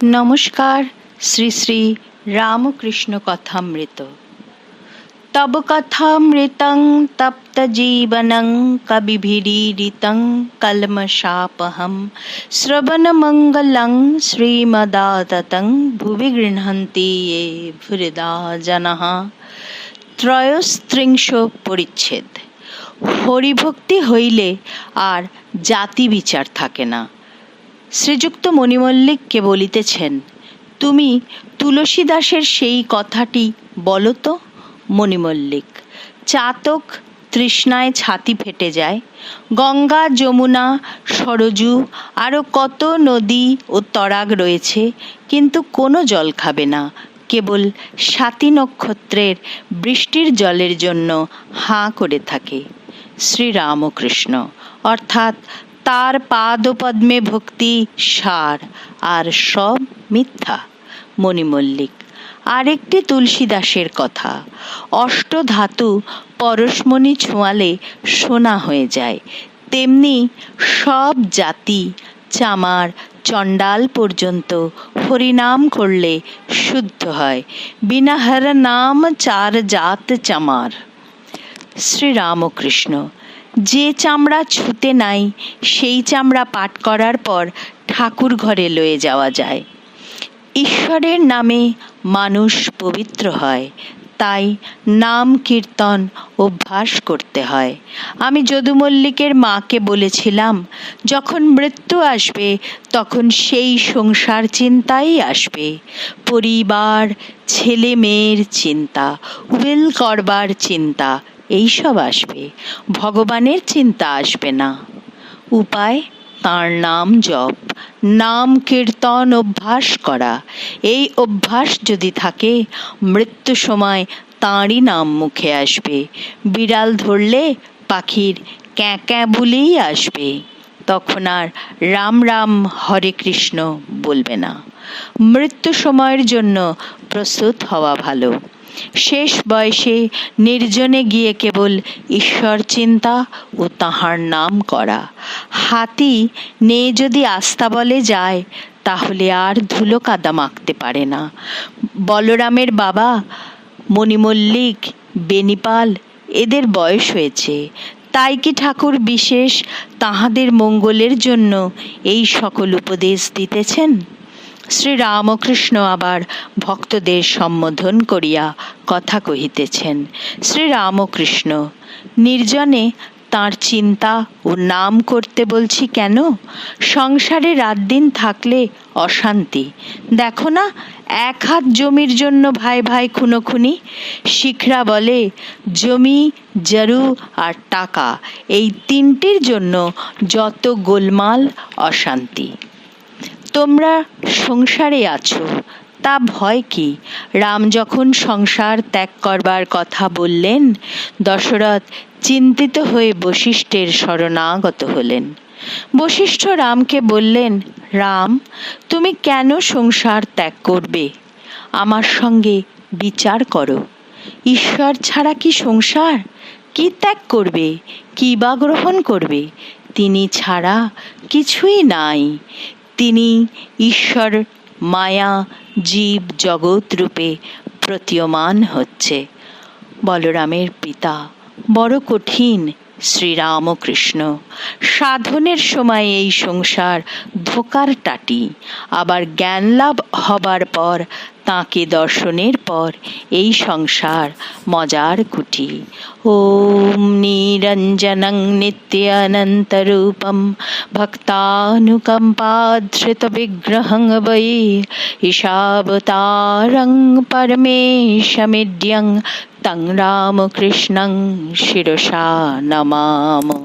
নমস্কার। শ্রী শ্রী রামকৃষ্ণ কথামৃত। তব কথামৃতং তপ্ত জীবনং কবিভিरीडितं কলমশাপহম শ্রবণমঙ্গলং শ্রীমদাততং ভুবি গৃহন্তি ये ভুরিদা জনঃ। ত্রয়োস্ত্রিংশ পরিচ্ছেদ। হরিভক্তি হইলে আর জাতি বিচার থাকে না। শ্রীযুক্ত মণিমল্লিককে বলিতেছেন, তুমি তুলসীদাসের সেই কথাটি বলো তো। মণিমল্লিক: চাতক তৃষ্ণায় ছাতি ফেটে যায়। গঙ্গা, যমুনা, সরজু আরও কত নদী ও তরাগ রয়েছে, কিন্তু কোনো জল খাবে না, কেবল স্বাতী নক্ষত্রের বৃষ্টির জলের জন্য হাঁ করে থাকে। শ্রীরামকৃষ্ণ: অর্থাৎ তার পাদপদ্মে ভক্তি সার, আর সব মিথ্যা। মণিমল্লিক: আরেকটি তুলসীদাসের কথা, অষ্টধাতু পরশমণি ছোঁয়ালে সোনা হয়ে যায়, তেমনি সব জাতি চামার চণ্ডাল পর্যন্ত হরিনাম করলে শুদ্ধ হয়। বিনা হর নাম চার জাত চামার। শ্রীরামকৃষ্ণ: যে চামড়া ছুতে নাই, সেই চামড়া পাঠ করার পর ঠাকুর ঘরে লয়ে যাওয়া যায়। ঈশ্বরের নামে মানুষ পবিত্র হয়, তাই নাম কীর্তন অভ্যাস করতে হয়। আমি যদু মল্লিকের মাকে বলেছিলাম, যখন মৃত্যু আসবে তখন সেই সংসার চিন্তাই আসবে, পরিবার, ছেলে মেয়ের চিন্তা, উইল করবার চিন্তা, এইসব আসবে, ভগবানের চিন্তা আসবে না। উপায় তাঁর নাম জপ, নাম কীর্তন অভ্যাস করা। এই অভ্যাস যদি থাকে, মৃত্যু সময় তাঁরই নাম মুখে আসবে। বিড়াল ধরলে পাখির ক্যাঁ ক্যাঁ বলেই আসবে, তখন আর রাম রাম হরে কৃষ্ণ বলবে না। মৃত্যু সময়ের জন্য প্রস্তুত হওয়া ভালো। শেষ বয়সে নির্জনে গিয়ে কেবল ঈশ্বর চিন্তা ও তাঁহার নাম করা। হাতি নিয়ে যদি আস্তাবলে যায়, তাহলে আর ধুলো কাদা মাখতে পারে না। বলরামের বাবা মণিমল্লিক, বেনিপাল এদের বয়স হয়েছে, তাই কি ঠাকুর বিশেষ তাহাদের মঙ্গলের জন্য এই সকল উপদেশ দিতেছেন? শ্রীরামকৃষ্ণ আবার ভক্তদের সম্বোধন করিয়া কথা কহিতেছেন। শ্রীরামকৃষ্ণ: নির্জনে তাঁর চিন্তা ও নাম করতে বলছি কেন? সংসারে রাত দিন থাকলে অশান্তি। দেখো না, এক হাত জমির জন্য ভাই ভাই খুনোখুনি। শিখরা বলে, জমি, জরু আর টাকা, এই তিনটির জন্য যত গোলমাল অশান্তি। তোমরা সংসারে আছো, তা ভয় কি? রাম যখন সংসার ত্যাগ করবার কথা বললেন, দশরথ চিন্তিত হয়ে বশিষ্ঠের শরণাগত হলেন। বশিষ্ঠ রামকে বললেন, রাম, তুমি কেন সংসার ত্যাগ করবে? আমার সঙ্গে বিচার করো। ঈশ্বর ছাড়া কি সংসার? কি ত্যাগ করবে, কি বা গ্রহণ করবে? তিনি ছাড়া কিছুই নাই। তিনি ঈশ্বর মায়া জীব জগৎ রূপে প্রতীয়মান হচ্ছে। বলরামের পিতা বড় কঠিন শ্রীরামকৃষ্ণ। সাধনের সময় এই সংসার ধোকার টাটি, আবার জ্ঞান লাভ হবার পর, তাঁকে দর্শনের পর এই সংসার মজার কুটি। ওম নিরঞ্জনং নিত্যানন্তরূপম ভক্তানুকম্পাধৃত বিগ্রহং বৈ ঈশাবতারং পরমেশমিড্যং তং রামকৃষ্ণং শিরসা নমামো।